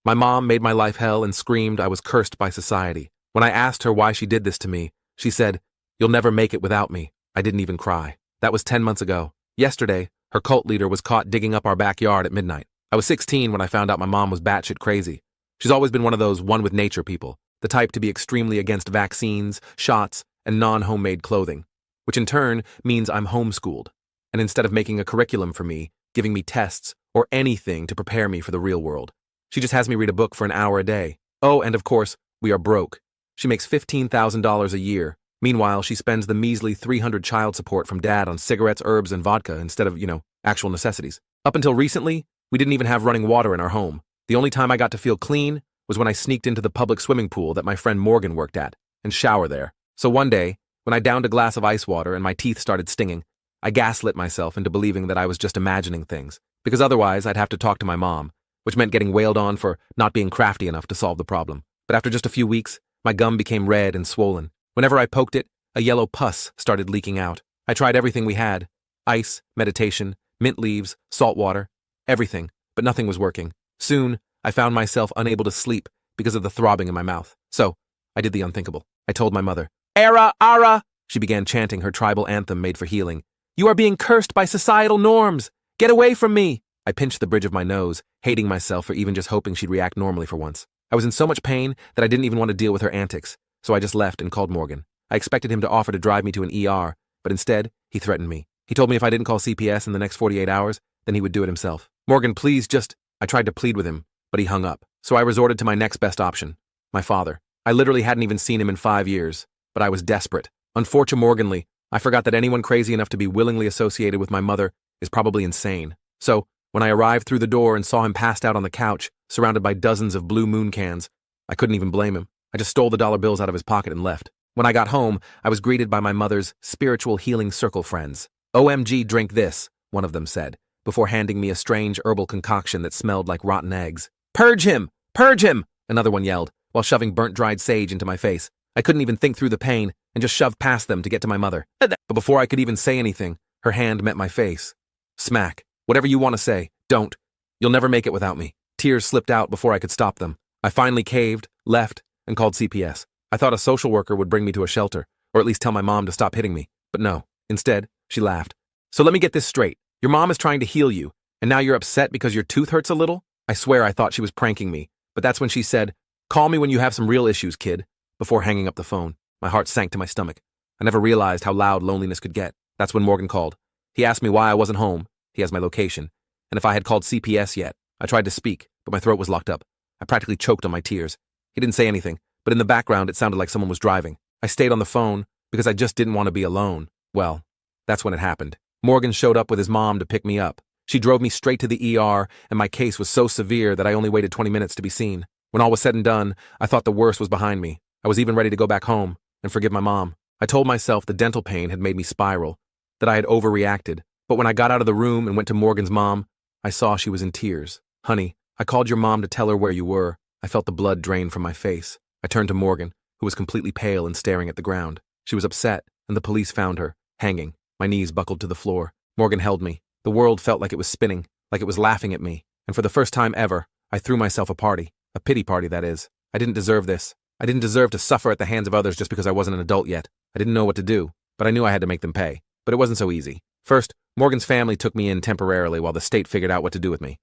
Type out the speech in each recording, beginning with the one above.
My mom made my life hell and screamed I was cursed by society. When I asked her why she did this to me, she said, "You'll never make it without me." I didn't even cry. That was 10 months ago. Yesterday, her cult leader was caught digging up our backyard at midnight. I was 16 when I found out my mom was batshit crazy. She's always been one of those one with nature people, the type to be extremely against vaccines, shots, and non-homemade clothing, which in turn means I'm homeschooled. And instead of making a curriculum for me, giving me tests, or anything to prepare me for the real world, she just has me read a book for an hour a day. Oh, and of course, we are broke. She makes $15,000 a year. Meanwhile, she spends the measly $300 child support from dad on cigarettes, herbs, and vodka instead of, actual necessities. Up until recently, we didn't even have running water in our home. The only time I got to feel clean was when I sneaked into the public swimming pool that my friend Morgan worked at and shower there. So one day, when I downed a glass of ice water and my teeth started stinging, I gaslit myself into believing that I was just imagining things, because otherwise I'd have to talk to my mom, which meant getting wailed on for not being crafty enough to solve the problem. But after just a few weeks, my gum became red and swollen. Whenever I poked it, a yellow pus started leaking out. I tried everything we had: ice, meditation, mint leaves, salt water, everything, but nothing was working. Soon, I found myself unable to sleep because of the throbbing in my mouth. So, I did the unthinkable. I told my mother. "Era, Ara!" She began chanting her tribal anthem made for healing. "You are being cursed by societal norms! Get away from me!" I pinched the bridge of my nose, hating myself for even just hoping she'd react normally for once. I was in so much pain that I didn't even want to deal with her antics, so I just left and called Morgan. I expected him to offer to drive me to an ER, but instead, he threatened me. He told me if I didn't call CPS in the next 48 hours, then he would do it himself. "Morgan, please just—" I tried to plead with him, but he hung up. So I resorted to my next best option, my father. I literally hadn't even seen him in 5 years, but I was desperate. Unfortunately, I forgot that anyone crazy enough to be willingly associated with my mother is probably insane. So, when I arrived through the door and saw him passed out on the couch, surrounded by dozens of Blue Moon cans, I couldn't even blame him. I just stole the dollar bills out of his pocket and left. When I got home, I was greeted by my mother's spiritual healing circle friends. "OMG, drink this," one of them said, before handing me a strange herbal concoction that smelled like rotten eggs. "Purge him! Purge him!" another one yelled, while shoving burnt dried sage into my face. I couldn't even think through the pain and just shoved past them to get to my mother. But before I could even say anything, her hand met my face. Smack. "Whatever you want to say, don't. You'll never make it without me." Tears slipped out before I could stop them. I finally caved, left, and called CPS. I thought a social worker would bring me to a shelter, or at least tell my mom to stop hitting me. But no. Instead, she laughed. "So let me get this straight. Your mom is trying to heal you, and now you're upset because your tooth hurts a little?" I swear I thought she was pranking me, but that's when she said, "Call me when you have some real issues, kid," before hanging up the phone. My heart sank to my stomach. I never realized how loud loneliness could get. That's when Morgan called. He asked me why I wasn't home. He has my location. And if I had called CPS yet. I tried to speak, but my throat was locked up. I practically choked on my tears. He didn't say anything, but in the background it sounded like someone was driving. I stayed on the phone because I just didn't want to be alone. Well, that's when it happened. Morgan showed up with his mom to pick me up. She drove me straight to the ER, and my case was so severe that I only waited 20 minutes to be seen. When all was said and done, I thought the worst was behind me. I was even ready to go back home and forgive my mom. I told myself the dental pain had made me spiral, that I had overreacted. But when I got out of the room and went to Morgan's mom, I saw she was in tears. "Honey, I called your mom to tell her where you were." I felt the blood drain from my face. I turned to Morgan, who was completely pale and staring at the ground. She was upset, and the police found her, hanging. My knees buckled to the floor. Morgan held me. The world felt like it was spinning, like it was laughing at me. And for the first time ever, I threw myself a party. A pity party, that is. I didn't deserve this. I didn't deserve to suffer at the hands of others just because I wasn't an adult yet. I didn't know what to do, but I knew I had to make them pay. But it wasn't so easy. First, Morgan's family took me in temporarily while the state figured out what to do with me.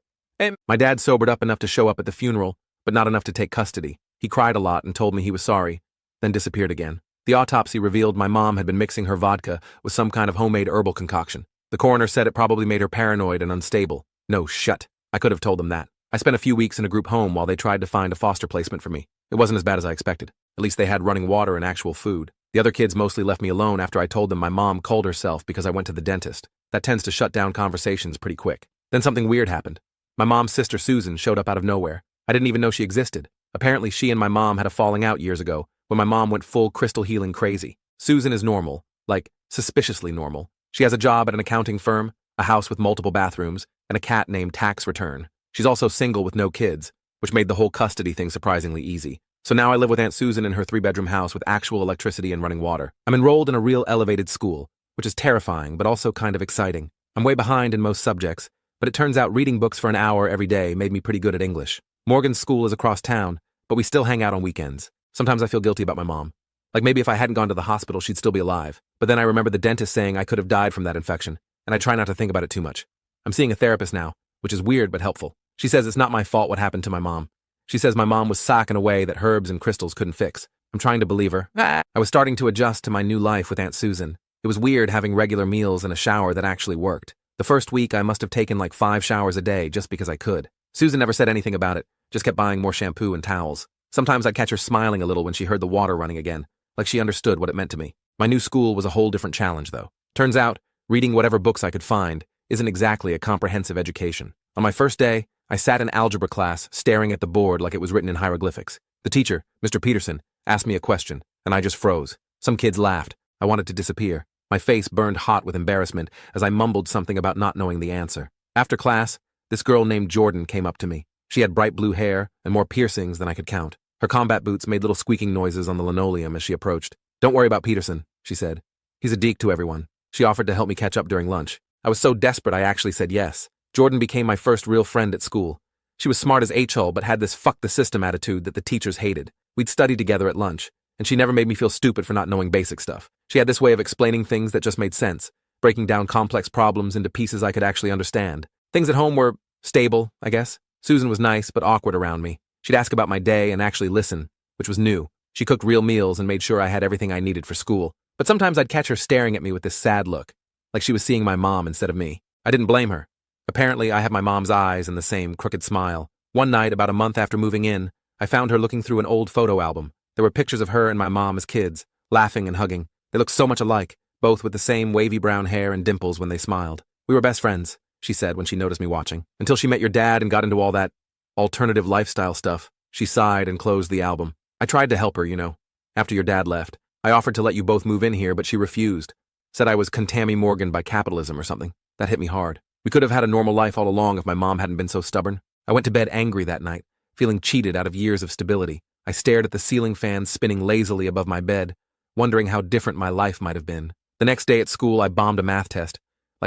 My dad sobered up enough to show up at the funeral, but not enough to take custody. He cried a lot and told me he was sorry, then disappeared again. The autopsy revealed my mom had been mixing her vodka with some kind of homemade herbal concoction. The coroner said it probably made her paranoid and unstable. No, shut. I could have told them that. I spent a few weeks in a group home while they tried to find a foster placement for me. It wasn't as bad as I expected. At least they had running water and actual food. The other kids mostly left me alone after I told them my mom culled herself because I went to the dentist. That tends to shut down conversations pretty quick. Then something weird happened. My mom's sister Susan showed up out of nowhere. I didn't even know she existed. Apparently she and my mom had a falling out years ago when my mom went full crystal healing crazy. Susan is normal, like suspiciously normal. She has a job at an accounting firm, a house with multiple bathrooms, and a cat named Tax Return. She's also single with no kids, which made the whole custody thing surprisingly easy. So now I live with Aunt Susan in her 3-bedroom house with actual electricity and running water. I'm enrolled in a real elevated school, which is terrifying but also kind of exciting. I'm way behind in most subjects, but it turns out reading books for an hour every day made me pretty good at English. Morgan's school is across town, but we still hang out on weekends. Sometimes I feel guilty about my mom. Like maybe if I hadn't gone to the hospital, she'd still be alive. But then I remember the dentist saying I could have died from that infection, and I try not to think about it too much. I'm seeing a therapist now, which is weird but helpful. She says it's not my fault what happened to my mom. She says my mom was sick in a way that herbs and crystals couldn't fix. I'm trying to believe her. I was starting to adjust to my new life with Aunt Susan. It was weird having regular meals and a shower that actually worked. The first week, I must have taken like 5 showers a day just because I could. Susan never said anything about it, just kept buying more shampoo and towels. Sometimes I'd catch her smiling a little when she heard the water running again, like she understood what it meant to me. My new school was a whole different challenge, though. Turns out, reading whatever books I could find isn't exactly a comprehensive education. On my first day, I sat in algebra class staring at the board like it was written in hieroglyphics. The teacher, Mr. Peterson, asked me a question, and I just froze. Some kids laughed. I wanted to disappear. My face burned hot with embarrassment as I mumbled something about not knowing the answer. After class, this girl named Jordan came up to me. She had bright blue hair and more piercings than I could count. Her combat boots made little squeaking noises on the linoleum as she approached. "Don't worry about Peterson," she said. "He's a deek to everyone." She offered to help me catch up during lunch. I was so desperate I actually said yes. Jordan became my first real friend at school. She was smart as H-hole but had this fuck the system attitude that the teachers hated. We'd study together at lunch, and she never made me feel stupid for not knowing basic stuff. She had this way of explaining things that just made sense, breaking down complex problems into pieces I could actually understand. Things at home were stable, I guess. Susan was nice but awkward around me. She'd ask about my day and actually listen, which was new. She cooked real meals and made sure I had everything I needed for school. But sometimes I'd catch her staring at me with this sad look, like she was seeing my mom instead of me. I didn't blame her. Apparently, I have my mom's eyes and the same crooked smile. One night, about a month after moving in, I found her looking through an old photo album. There were pictures of her and my mom as kids, laughing and hugging. They looked so much alike, both with the same wavy brown hair and dimples when they smiled. "We were best friends," she said when she noticed me watching. "Until she met your dad and got into all that alternative lifestyle stuff." She sighed and closed the album. "I tried to help her, you know. After your dad left, I offered to let you both move in here, but she refused. Said I was Tammy Morgan by capitalism or something. That hit me hard. We could have had a normal life all along if my mom hadn't been so stubborn. I went to bed angry that night, feeling cheated out of years of stability. I stared at the ceiling fan spinning lazily above my bed, wondering how different my life might have been. The next day at school, I bombed a math test,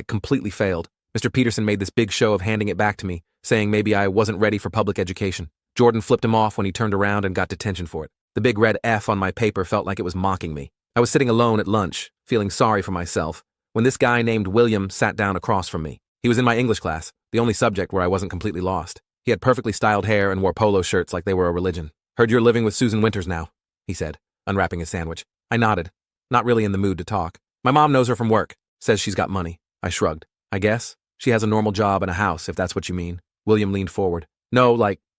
completely failed. Mr. Peterson made this big show of handing it back to me, saying maybe I wasn't ready for public education. Jordan flipped him off when he turned around and got detention for it. The big red F on my paper felt like it was mocking me. I was sitting alone at lunch, feeling sorry for myself, when this guy named William sat down across from me. He was in my English class, the only subject where I wasn't completely lost. He had perfectly styled hair and wore polo shirts like they were a religion. "Heard you're living with Susan Winters now," he said, unwrapping his sandwich. I nodded, not really in the mood to talk. "My mom knows her from work, says she's got money." I shrugged. "I guess she has a normal job and a house, if that's what you mean." William leaned forward. "No,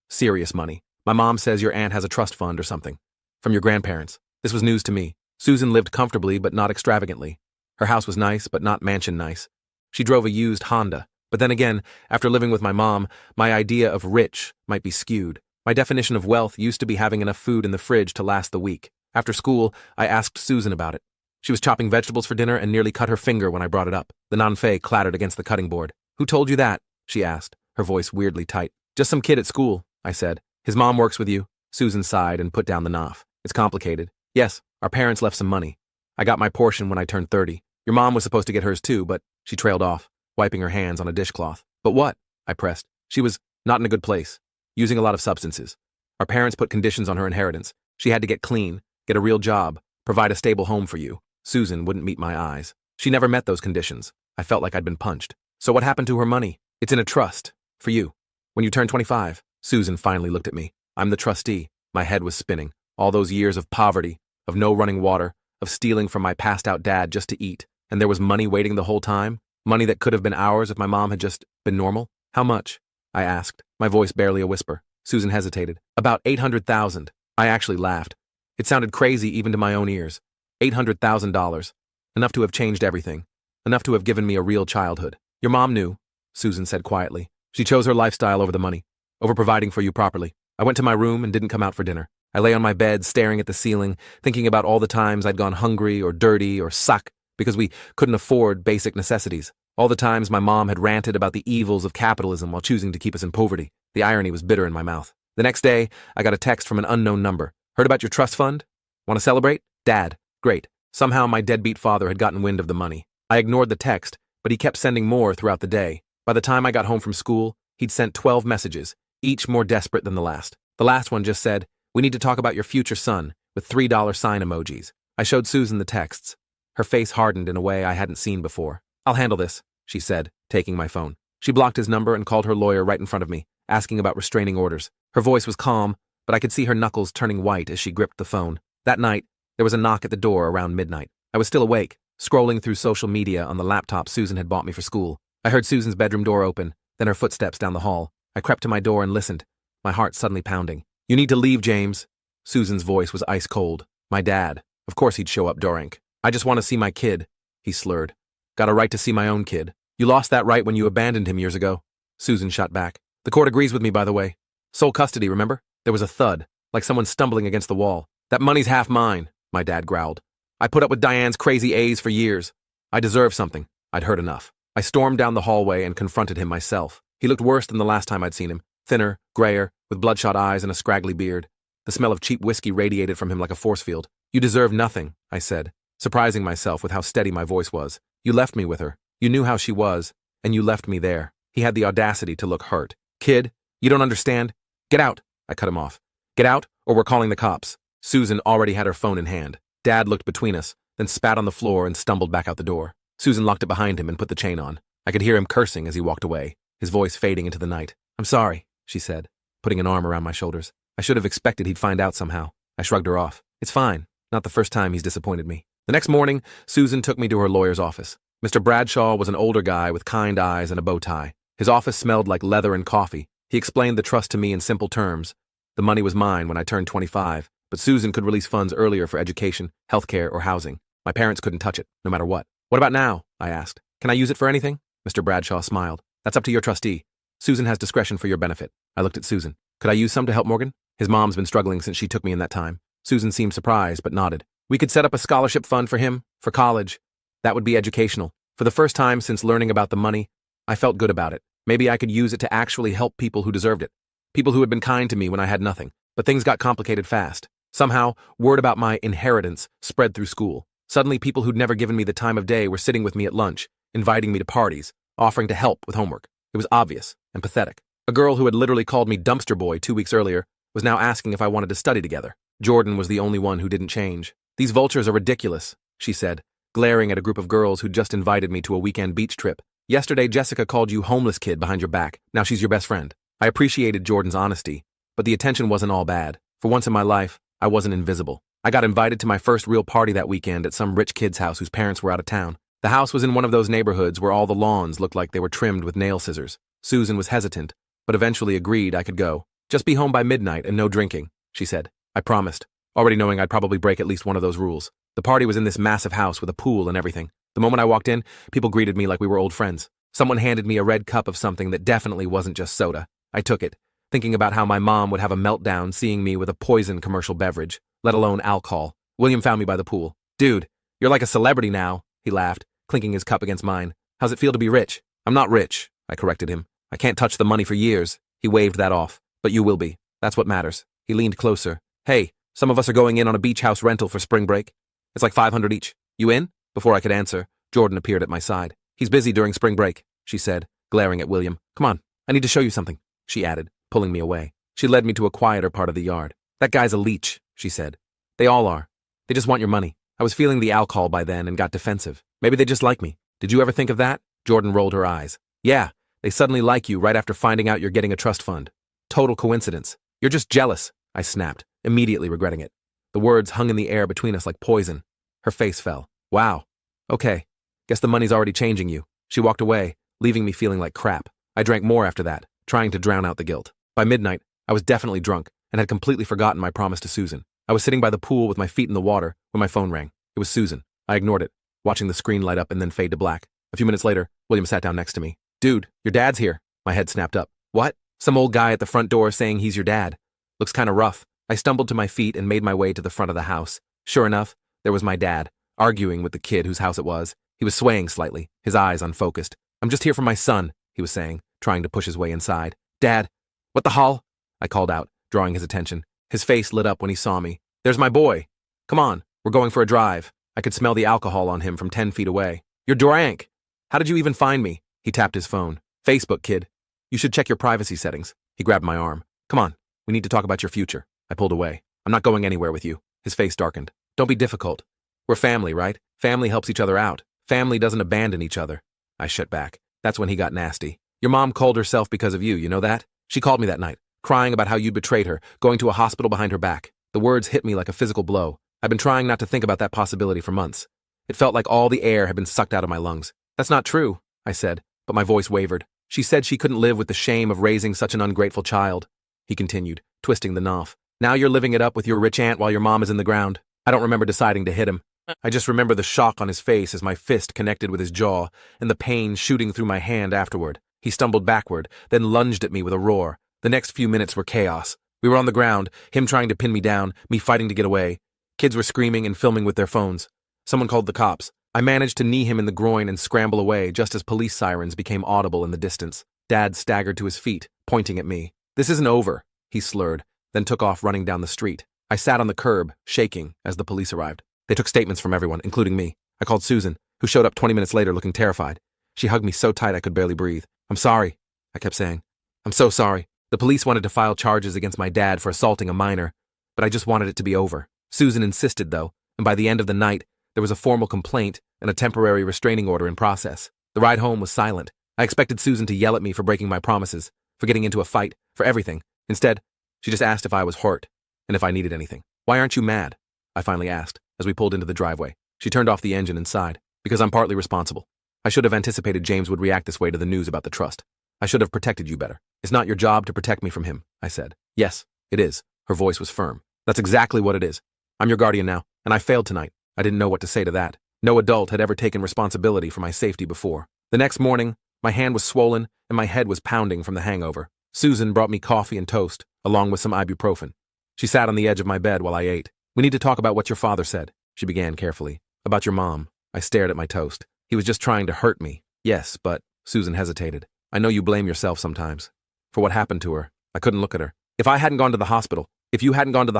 serious money. My mom says your aunt has a trust fund or something. From your grandparents." This was news to me. Susan lived comfortably but not extravagantly. Her house was nice but not mansion nice. She drove a used Honda. But then again, after living with my mom, my idea of rich might be skewed. My definition of wealth used to be having enough food in the fridge to last the week. After school, I asked Susan about it. She was chopping vegetables for dinner and nearly cut her finger when I brought it up. The non-fay clattered against the cutting board. "Who told you that?" she asked, her voice weirdly tight. "Just some kid at school," I said. "His mom works with you?" Susan sighed and put down the knife. "It's complicated." "Yes, our parents left some money. I got my portion when I turned 30. Your mom was supposed to get hers too, but..." She trailed off, wiping her hands on a dishcloth. "But what?" I pressed. "She was not in a good place, using a lot of substances. Our parents put conditions on her inheritance. She had to get clean, get a real job, provide a stable home for you." Susan wouldn't meet my eyes. She never met those conditions. I felt like I'd been punched. "So what happened to her money?" "It's in a trust. For you. When you turn 25. Susan finally looked at me. I'm the trustee. My head was spinning. All those years of poverty, of no running water, of stealing from my passed-out dad just to eat. And there was money waiting the whole time? Money that could have been ours if my mom had just been normal? "How much?" I asked, my voice barely a whisper. Susan hesitated. "About 800,000. I actually laughed. It sounded crazy even to my own ears. $800,000. Enough to have changed everything. Enough to have given me a real childhood. Your mom knew," Susan said quietly. "She chose her lifestyle over the money, over providing for you properly. I went to my room and didn't come out for dinner. I lay on my bed staring at the ceiling, thinking about all the times I'd gone hungry or dirty or suck because we couldn't afford basic necessities. All the times my mom had ranted about the evils of capitalism while choosing to keep us in poverty. The irony was bitter in my mouth. The next day, I got a text from an unknown number. "Heard about your trust fund? Want to celebrate? Dad." Great. Somehow my deadbeat father had gotten wind of the money. I ignored the text, but he kept sending more throughout the day. By the time I got home from school, he'd sent 12 messages, each more desperate than the last. The last one just said, "We need to talk about your future son," with $3 sign emojis. I showed Susan the texts. Her face hardened in a way I hadn't seen before. "I'll handle this," she said, taking my phone. She blocked his number and called her lawyer right in front of me, asking about restraining orders. Her voice was calm, but I could see her knuckles turning white as she gripped the phone. That night, there was a knock at the door around midnight. I was still awake, scrolling through social media on the laptop Susan had bought me for school. I heard Susan's bedroom door open, then her footsteps down the hall. I crept to my door and listened, my heart suddenly pounding. "You need to leave, James." Susan's voice was ice cold. My dad. Of course he'd show up, Dorank. "I just want to see my kid," he slurred. "Got a right to see my own kid. You lost that right when you abandoned him years ago." Susan shot back. "The court agrees with me, by the way. Sole custody, remember?" There was a thud, like someone stumbling against the wall. "That money's half mine," my dad growled. "I put up with Diane's crazy A's for years. I deserve something." I'd heard enough. I stormed down the hallway and confronted him myself. He looked worse than the last time I'd seen him. Thinner, grayer, with bloodshot eyes and a scraggly beard. The smell of cheap whiskey radiated from him like a force field. "You deserve nothing," I said, surprising myself with how steady my voice was. "You left me with her. You knew how she was, and you left me there." He had the audacity to look hurt. "Kid, you don't understand? Get out," I cut him off. "Get out, or we're calling the cops." Susan already had her phone in hand. Dad looked between us, then spat on the floor and stumbled back out the door. Susan locked it behind him and put the chain on. I could hear him cursing as he walked away, his voice fading into the night. "I'm sorry," she said, putting an arm around my shoulders. I should have expected he'd find out somehow. I shrugged her off. "It's fine. Not the first time he's disappointed me." The next morning, Susan took me to her lawyer's office. Mr. Bradshaw was an older guy with kind eyes and a bow tie. His office smelled like leather and coffee. He explained the trust to me in simple terms. The money was mine when I turned 25, but Susan could release funds earlier for education, healthcare, or housing. My parents couldn't touch it, no matter what. "What about now?" I asked. "Can I use it for anything?" Mr. Bradshaw smiled. "That's up to your trustee. Susan has discretion for your benefit." I looked at Susan. "Could I use some to help Morgan? His mom's been struggling since she took me in that time." Susan seemed surprised, but nodded. "We could set up a scholarship fund for him, for college. That would be educational." For the first time since learning about the money, I felt good about it. Maybe I could use it to actually help people who deserved it. People who had been kind to me when I had nothing. But things got complicated fast. Somehow, word about my inheritance spread through school. Suddenly, people who'd never given me the time of day were sitting with me at lunch, inviting me to parties, offering to help with homework. It was obvious and pathetic. A girl who had literally called me dumpster boy 2 weeks earlier was now asking if I wanted to study together. Jordan was the only one who didn't change. "These vultures are ridiculous," she said, glaring at a group of girls who'd just invited me to a weekend beach trip. "Yesterday, Jessica called you homeless kid behind your back. Now she's your best friend." I appreciated Jordan's honesty, but the attention wasn't all bad. For once in my life, I wasn't invisible. I got invited to my first real party that weekend at some rich kid's house whose parents were out of town. The house was in one of those neighborhoods where all the lawns looked like they were trimmed with nail scissors. Susan was hesitant, but eventually agreed I could go. "Just be home by midnight and no drinking," she said. I promised, already knowing I'd probably break at least one of those rules. The party was in this massive house with a pool and everything. The moment I walked in, people greeted me like we were old friends. Someone handed me a red cup of something that definitely wasn't just soda. I took it, thinking about how my mom would have a meltdown seeing me with a poison commercial beverage, let alone alcohol. William found me by the pool. "Dude, you're like a celebrity now," he laughed, clinking his cup against mine. "How's it feel to be rich?" "I'm not rich," I corrected him. "I can't touch the money for years." He waved that off. "But you will be. That's what matters." He leaned closer. "Hey, some of us are going in on a beach house rental for spring break. It's like $500 each. You in?" Before I could answer, Jordan appeared at my side. "He's busy during spring break," she said, glaring at William. "Come on, I need to show you something," she added, pulling me away. She led me to a quieter part of the yard. "That guy's a leech," she said. "They all are. They just want your money." I was feeling the alcohol by then and got defensive. Maybe they just like me. "Did you ever think of that?" Jordan rolled her eyes. "Yeah, they suddenly like you right after finding out you're getting a trust fund. Total coincidence. You're just jealous," I snapped, immediately regretting it. The words hung in the air between us like poison. Her face fell. "Wow. Okay. Guess the money's already changing you." She walked away, leaving me feeling like crap. I drank more after that, trying to drown out the guilt. By midnight, I was definitely drunk and had completely forgotten my promise to Susan. I was sitting by the pool with my feet in the water when my phone rang. It was Susan. I ignored it, watching the screen light up and then fade to black. A few minutes later, William sat down next to me. "Dude, your dad's here." My head snapped up. "What?" "Some old guy at the front door saying he's your dad. Looks kinda rough." I stumbled to my feet and made my way to the front of the house. Sure enough, there was my dad, arguing with the kid whose house it was. He was swaying slightly, his eyes unfocused. "I'm just here for my son," he was saying, trying to push his way inside. "Dad, what the hull?" I called out, drawing his attention. His face lit up when he saw me. "There's my boy. Come on, we're going for a drive." I could smell the alcohol on him from 10 feet away. "You're Dorank. How did you even find me?" He tapped his phone. "Facebook, kid. You should check your privacy settings." He grabbed my arm. Come on, we need to talk about your future. I pulled away. I'm not going anywhere with you. His face darkened. Don't be difficult. We're family, right? Family helps each other out. Family doesn't abandon each other. I shut back. That's when he got nasty. Your mom called herself because of you know that? She called me that night, crying about how you'd betrayed her, going to a hospital behind her back. The words hit me like a physical blow. I've been trying not to think about that possibility for months. It felt like all the air had been sucked out of my lungs. That's not true, I said, but my voice wavered. She said she couldn't live with the shame of raising such an ungrateful child. He continued, twisting the knoff. Now you're living it up with your rich aunt while your mom is in the ground. I don't remember deciding to hit him. I just remember the shock on his face as my fist connected with his jaw and the pain shooting through my hand afterward. He stumbled backward, then lunged at me with a roar. The next few minutes were chaos. We were on the ground, him trying to pin me down, me fighting to get away. Kids were screaming and filming with their phones. Someone called the cops. I managed to knee him in the groin and scramble away just as police sirens became audible in the distance. Dad staggered to his feet, pointing at me. This isn't over, he slurred, then took off running down the street. I sat on the curb, shaking, as the police arrived. They took statements from everyone, including me. I called Susan, who showed up 20 minutes later looking terrified. She hugged me so tight I could barely breathe. I'm sorry, I kept saying. I'm so sorry. The police wanted to file charges against my dad for assaulting a minor, but I just wanted it to be over. Susan insisted, though, and by the end of the night, there was a formal complaint and a temporary restraining order in process. The ride home was silent. I expected Susan to yell at me for breaking my promises, for getting into a fight, for everything. Instead, she just asked if I was hurt and if I needed anything. Why aren't you mad? I finally asked, as we pulled into the driveway. She turned off the engine and sighed. Because I'm partly responsible. I should have anticipated James would react this way to the news about the trust. I should have protected you better. It's not your job to protect me from him, I said. Yes, it is. Her voice was firm. That's exactly what it is. I'm your guardian now, and I failed tonight. I didn't know what to say to that. No adult had ever taken responsibility for my safety before. The next morning, my hand was swollen and my head was pounding from the hangover. Susan brought me coffee and toast, along with some ibuprofen. She sat on the edge of my bed while I ate. We need to talk about what your father said, she began carefully. About your mom. I stared at my toast. He was just trying to hurt me. Yes, but, Susan hesitated. I know you blame yourself sometimes. For what happened to her. I couldn't look at her. If you hadn't gone to the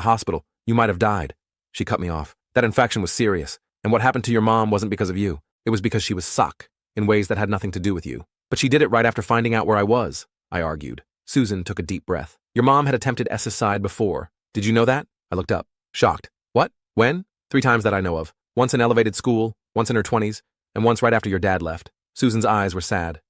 hospital, you might have died. She cut me off. That infection was serious, and what happened to your mom wasn't because of you. It was because she was suck, in ways that had nothing to do with you. But she did it right after finding out where I was, I argued. Susan took a deep breath. Your mom had attempted suicide before. Did you know that? I looked up, shocked. What? When? 3 times that I know of. Once in elevated school, once in her 20s, and once right after your dad left. Susan's eyes were sad.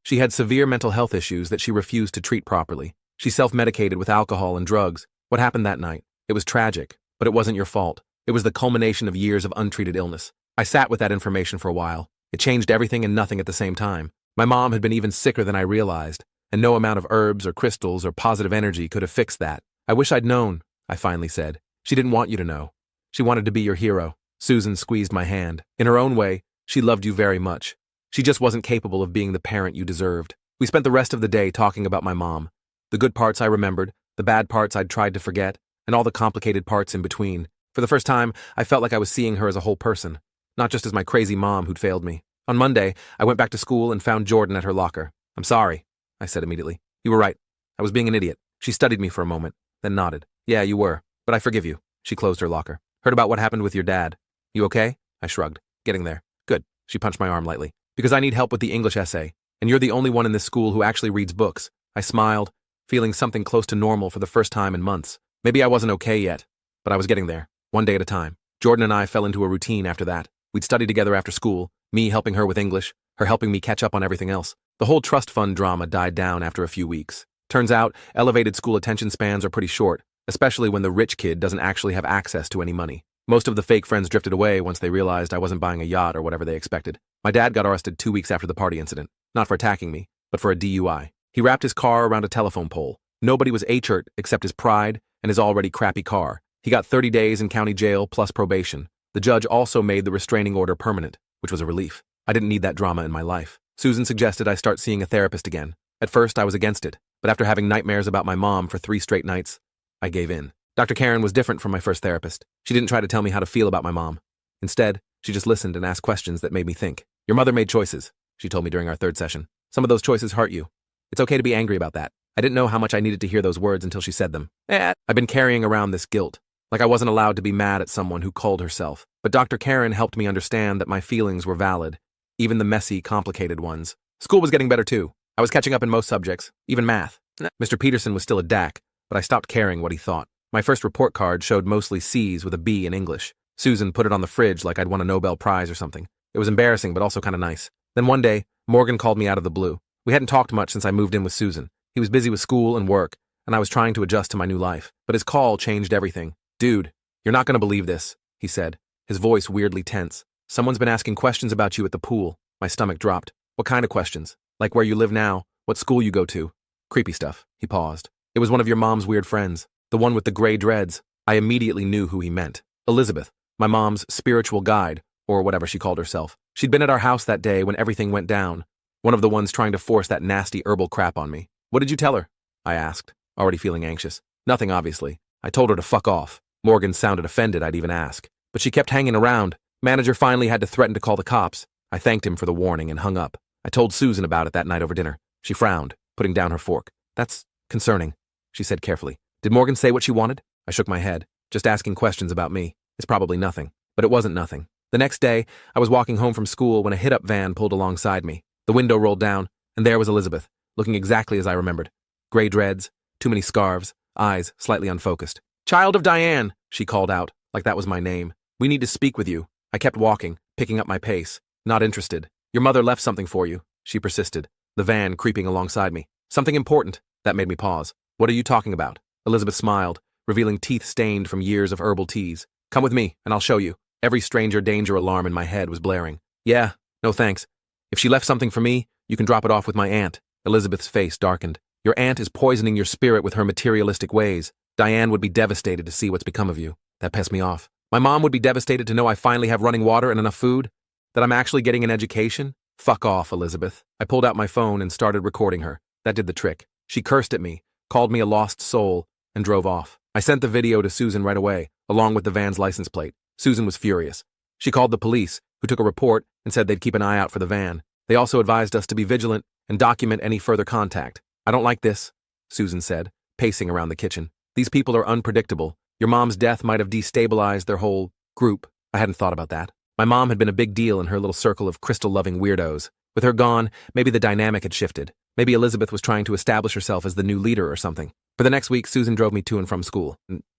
She had severe mental health issues that she refused to treat properly. She self-medicated with alcohol and drugs. What happened that night? It was tragic, but it wasn't your fault. It was the culmination of years of untreated illness. I sat with that information for a while. It changed everything and nothing at the same time. My mom had been even sicker than I realized, and no amount of herbs or crystals or positive energy could have fixed that. I wish I'd known, I finally said. She didn't want you to know. She wanted to be your hero. Susan squeezed my hand. In her own way, she loved you very much. She just wasn't capable of being the parent you deserved. We spent the rest of the day talking about my mom. The good parts I remembered, the bad parts I'd tried to forget, and all the complicated parts in between. For the first time, I felt like I was seeing her as a whole person, not just as my crazy mom who'd failed me. On Monday, I went back to school and found Jordan at her locker. I'm sorry, I said immediately. You were right. I was being an idiot. She studied me for a moment, then nodded. Yeah, you were, but I forgive you. She closed her locker. Heard about what happened with your dad. You okay? I shrugged. Getting there. Good. She punched my arm lightly. Because I need help with the English essay, and you're the only one in this school who actually reads books. I smiled, feeling something close to normal for the first time in months. Maybe I wasn't okay yet, but I was getting there, one day at a time. Jordan and I fell into a routine after that. We'd study together after school, me helping her with English, her helping me catch up on everything else. The whole trust fund drama died down after a few weeks. Turns out, elevated school attention spans are pretty short, especially when the rich kid doesn't actually have access to any money. Most of the fake friends drifted away once they realized I wasn't buying a yacht or whatever they expected. My dad got arrested 2 weeks after the party incident, not for attacking me, but for a DUI. He wrapped his car around a telephone pole. Nobody was hurt except his pride and his already crappy car. He got 30 days in county jail plus probation. The judge also made the restraining order permanent, which was a relief. I didn't need that drama in my life. Susan suggested I start seeing a therapist again. At first, I was against it, but after having nightmares about my mom for 3 straight nights, I gave in. Dr. Karen was different from my first therapist. She didn't try to tell me how to feel about my mom. Instead, she just listened and asked questions that made me think. Your mother made choices, she told me during our 3rd session. Some of those choices hurt you. It's okay to be angry about that. I didn't know how much I needed to hear those words until she said them. I've been carrying around this guilt, like I wasn't allowed to be mad at someone who called herself. But Dr. Karen helped me understand that my feelings were valid, even the messy, complicated ones. School was getting better too. I was catching up in most subjects, even math. Mr. Peterson was still a DAC, but I stopped caring what he thought. My first report card showed mostly C's with a B in English. Susan put it on the fridge like I'd won a Nobel Prize or something. It was embarrassing, but also kind of nice. Then one day, Morgan called me out of the blue. We hadn't talked much since I moved in with Susan. He was busy with school and work, and I was trying to adjust to my new life. But his call changed everything. "Dude, you're not going to believe this," he said, his voice weirdly tense. "Someone's been asking questions about you at the pool." My stomach dropped. "What kind of questions? Like where you live now, what school you go to?" "Creepy stuff," he paused. "It was one of your mom's weird friends, the one with the gray dreads." I immediately knew who he meant. Elizabeth, my mom's spiritual guide, or whatever she called herself. She'd been at our house that day when everything went down, one of the ones trying to force that nasty herbal crap on me. "What did you tell her?" I asked, already feeling anxious. "Nothing, obviously. I told her to fuck off." Morgan sounded offended I'd even ask. But she kept hanging around. Manager finally had to threaten to call the cops. I thanked him for the warning and hung up. I told Susan about it that night over dinner. She frowned, putting down her fork. "That's concerning," she said carefully. "Did Morgan say what she wanted?" I shook my head. "Just asking questions about me. It's probably nothing." But it wasn't nothing. The next day, I was walking home from school when a hit-up van pulled alongside me. The window rolled down, and there was Elizabeth, looking exactly as I remembered. Gray dreads, too many scarves, eyes slightly unfocused. "Child of Diane," she called out, like that was my name. "We need to speak with you." I kept walking, picking up my pace. "Not interested. Your mother left something for you," she persisted, the van creeping alongside me. "Something important." That made me pause. "What are you talking about?" Elizabeth smiled, revealing teeth stained from years of herbal teas. "Come with me, and I'll show you." Every stranger danger alarm in my head was blaring. "Yeah, no thanks. If she left something for me, you can drop it off with my aunt." Elizabeth's face darkened. "Your aunt is poisoning your spirit with her materialistic ways. Diane would be devastated to see what's become of you." That pissed me off. "My mom would be devastated to know I finally have running water and enough food? That I'm actually getting an education? Fuck off, Elizabeth." I pulled out my phone and started recording her. That did the trick. She cursed at me, called me a lost soul, and drove off. I sent the video to Susan right away, along with the van's license plate. Susan was furious. She called the police, who took a report and said they'd keep an eye out for the van. They also advised us to be vigilant and document any further contact. "I don't like this," Susan said, pacing around the kitchen. "These people are unpredictable. Your mom's death might have destabilized their whole group." I hadn't thought about that. My mom had been a big deal in her little circle of crystal-loving weirdos. With her gone, maybe the dynamic had shifted. Maybe Elizabeth was trying to establish herself as the new leader or something. For the next week, Susan drove me to and from school.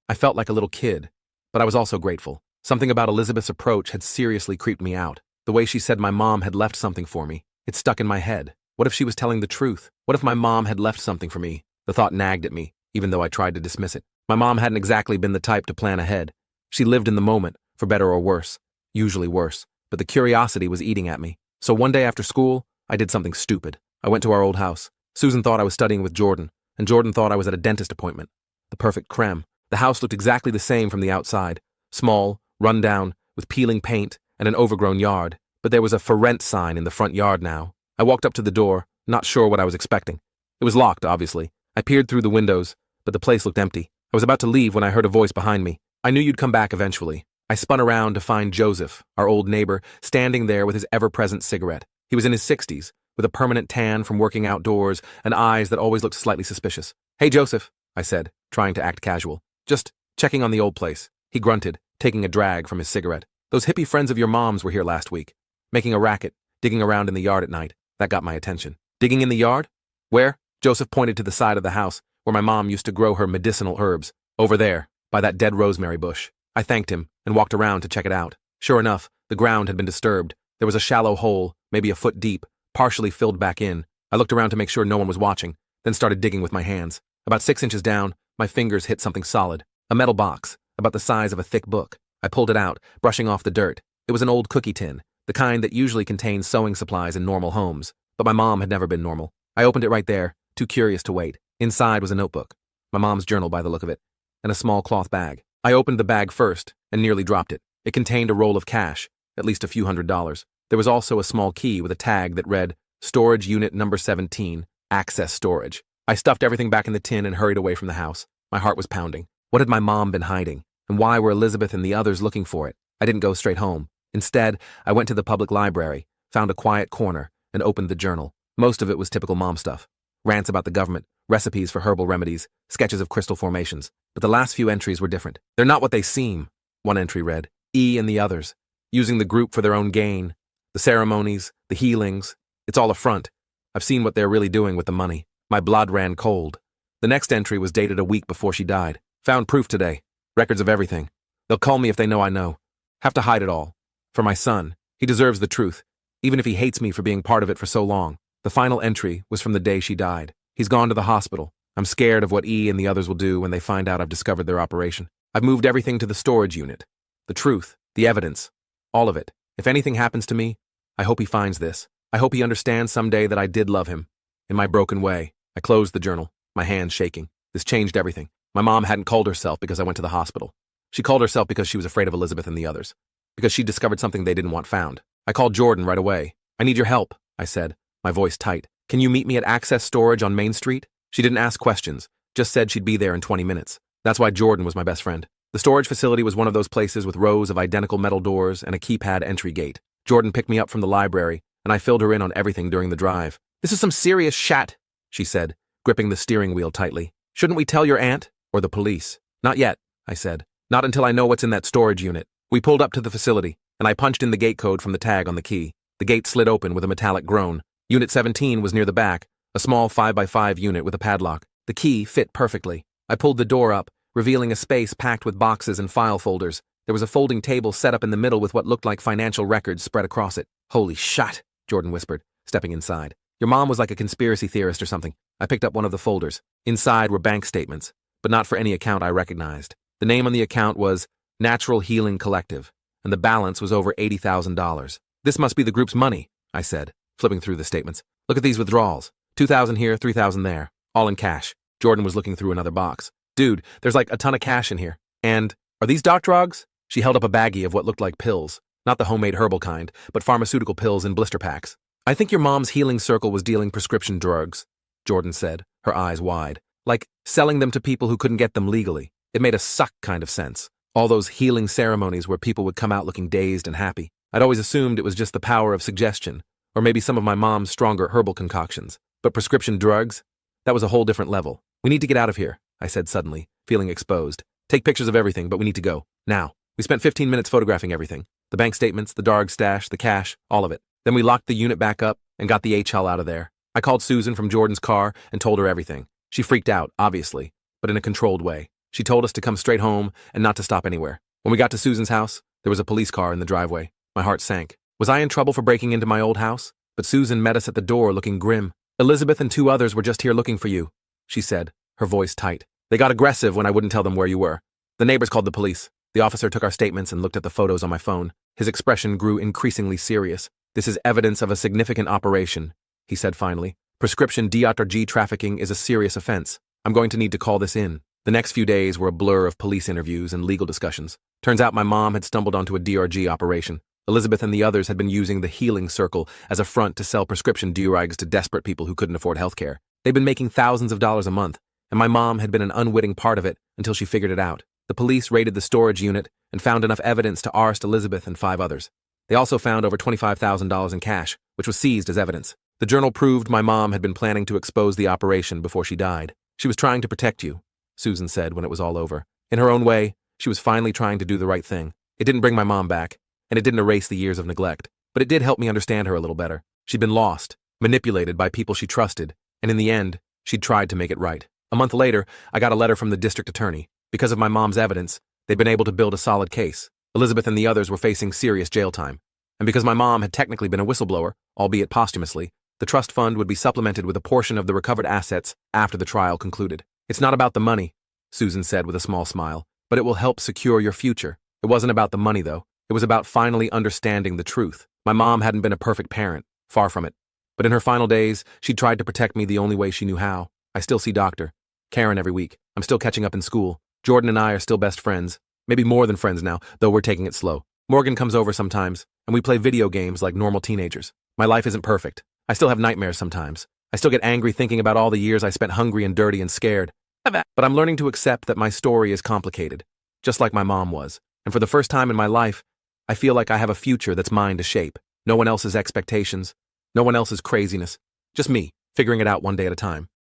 I felt like a little kid, but I was also grateful. Something about Elizabeth's approach had seriously creeped me out. The way she said my mom had left something for me. It stuck in my head. What if she was telling the truth? What if my mom had left something for me? The thought nagged at me, even though I tried to dismiss it. My mom hadn't exactly been the type to plan ahead. She lived in the moment, for better or worse. Usually worse. But the curiosity was eating at me. So one day after school, I did something stupid. I went to our old house. Susan thought I was studying with Jordan, and Jordan thought I was at a dentist appointment. The perfect creme. The house looked exactly the same from the outside. Small, run down, with peeling paint and an overgrown yard. But there was a "for rent" sign in the front yard now. I walked up to the door, not sure what I was expecting. It was locked, obviously. I peered through the windows, but the place looked empty. I was about to leave when I heard a voice behind me. I knew you'd come back eventually. I spun around to find Joseph, our old neighbor, standing there with his ever-present cigarette. He was in his 60s, with a permanent tan from working outdoors and eyes that always looked slightly suspicious. "Hey, Joseph," I said, trying to act casual. "Just checking on the old place." He grunted, taking a drag from his cigarette. "Those hippie friends of your mom's were here last week, making a racket, digging around in the yard at night." That got my attention. "Digging in the yard? Where?" Joseph pointed to the side of the house where my mom used to grow her medicinal herbs. "Over there, by that dead rosemary bush." I thanked him and walked around to check it out. Sure enough, the ground had been disturbed. There was a shallow hole, maybe a foot deep, partially filled back in. I looked around to make sure no one was watching, then started digging with my hands. About 6 inches down, my fingers hit something solid. A metal box, about the size of a thick book. I pulled it out, brushing off the dirt. It was an old cookie tin, the kind that usually contains sewing supplies in normal homes. But my mom had never been normal. I opened it right there, too curious to wait. Inside was a notebook, my mom's journal by the look of it, and a small cloth bag. I opened the bag first and nearly dropped it. It contained a roll of cash, at least a few $100s. There was also a small key with a tag that read, "Storage Unit Number 17, Access Storage." I stuffed everything back in the tin and hurried away from the house. My heart was pounding. What had my mom been hiding? And why were Elizabeth and the others looking for it? I didn't go straight home. Instead, I went to the public library, found a quiet corner, and opened the journal. Most of it was typical mom stuff. Rants about the government, recipes for herbal remedies, sketches of crystal formations. But the last few entries were different. "They're not what they seem," one entry read. "E and the others, using the group for their own gain. The ceremonies, the healings, it's all a front. I've seen what they're really doing with the money." My blood ran cold. The next entry was dated a week before she died. Found proof today. Records of everything. They'll call me if they know I know. Have to hide it all. For my son. He deserves the truth, even if he hates me for being part of it for so long. The final entry was from the day she died. He's gone to the hospital. I'm scared of what E and the others will do when they find out I've discovered their operation. I've moved everything to the storage unit. The truth, the evidence, all of it. If anything happens to me, I hope he finds this. I hope he understands someday that I did love him. In my broken way, I closed the journal, my hands shaking. This changed everything. My mom hadn't called herself because I went to the hospital. She called herself because she was afraid of Elizabeth and the others. Because she discovered something they didn't want found. I called Jordan right away. I need your help, I said, my voice tight. Can you meet me at Access Storage on Main Street? She didn't ask questions, just said she'd be there in 20 minutes. That's why Jordan was my best friend. The storage facility was one of those places with rows of identical metal doors and a keypad entry gate. Jordan picked me up from the library, and I filled her in on everything during the drive. This is some serious shat, she said, gripping the steering wheel tightly. Shouldn't we tell your aunt? Or the police? Not yet, I said. Not until I know what's in that storage unit. We pulled up to the facility, and I punched in the gate code from the tag on the key. The gate slid open with a metallic groan. Unit 17 was near the back, a small 5x5 unit with a padlock. The key fit perfectly. I pulled the door up, revealing a space packed with boxes and file folders. There was a folding table set up in the middle with what looked like financial records spread across it. Holy shit, Jordan whispered, stepping inside. Your mom was like a conspiracy theorist or something. I picked up one of the folders. Inside were bank statements, but not for any account I recognized. The name on the account was Natural Healing Collective, and the balance was over $80,000. This must be the group's money, I said, flipping through the statements. Look at these withdrawals. $2,000 here, $3,000 there, all in cash. Jordan was looking through another box. Dude, there's like a ton of cash in here. And, are these doc drugs? She held up a baggie of what looked like pills. Not the homemade herbal kind, but pharmaceutical pills in blister packs. I think your mom's healing circle was dealing prescription drugs, Jordan said, her eyes wide. Like, selling them to people who couldn't get them legally. It made a suck kind of sense. All those healing ceremonies where people would come out looking dazed and happy. I'd always assumed it was just the power of suggestion, or maybe some of my mom's stronger herbal concoctions. But prescription drugs? That was a whole different level. We need to get out of here, I said suddenly, feeling exposed. Take pictures of everything, but we need to go. Now. We spent 15 minutes photographing everything. The bank statements, the Darg stash, the cash, all of it. Then we locked the unit back up and got the HL out of there. I called Susan from Jordan's car and told her everything. She freaked out, obviously, but in a controlled way. She told us to come straight home and not to stop anywhere. When we got to Susan's house, there was a police car in the driveway. My heart sank. Was I in trouble for breaking into my old house? But Susan met us at the door looking grim. Elizabeth and 2 others were just here looking for you, she said, her voice tight. They got aggressive when I wouldn't tell them where you were. The neighbors called the police. The officer took our statements and looked at the photos on my phone. His expression grew increasingly serious. This is evidence of a significant operation, he said finally. Prescription DRG trafficking is a serious offense. I'm going to need to call this in. The next few days were a blur of police interviews and legal discussions. Turns out my mom had stumbled onto a DRG operation. Elizabeth and the others had been using the healing circle as a front to sell prescription DRGs to desperate people who couldn't afford healthcare. They'd been making thousands of dollars a month, and my mom had been an unwitting part of it until she figured it out. The police raided the storage unit and found enough evidence to arrest Elizabeth and 5 others. They also found over $25,000 in cash, which was seized as evidence. The journal proved my mom had been planning to expose the operation before she died. She was trying to protect you, Susan said when it was all over. In her own way, she was finally trying to do the right thing. It didn't bring my mom back, and it didn't erase the years of neglect, but it did help me understand her a little better. She'd been lost, manipulated by people she trusted, and in the end, she'd tried to make it right. A month later, I got a letter from the district attorney. Because of my mom's evidence, they'd been able to build a solid case. Elizabeth and the others were facing serious jail time. And because my mom had technically been a whistleblower, albeit posthumously, the trust fund would be supplemented with a portion of the recovered assets after the trial concluded. It's not about the money, Susan said with a small smile, but it will help secure your future. It wasn't about the money, though. It was about finally understanding the truth. My mom hadn't been a perfect parent, far from it. But in her final days, she tried to protect me the only way she knew how. I still see Dr. Karen every week. I'm still catching up in school. Jordan and I are still best friends. Maybe more than friends now, though we're taking it slow. Morgan comes over sometimes, and we play video games like normal teenagers. My life isn't perfect. I still have nightmares sometimes. I still get angry thinking about all the years I spent hungry and dirty and scared. But I'm learning to accept that my story is complicated, just like my mom was. And for the first time in my life, I feel like I have a future that's mine to shape. No one else's expectations, no one else's craziness. Just me, figuring it out one day at a time.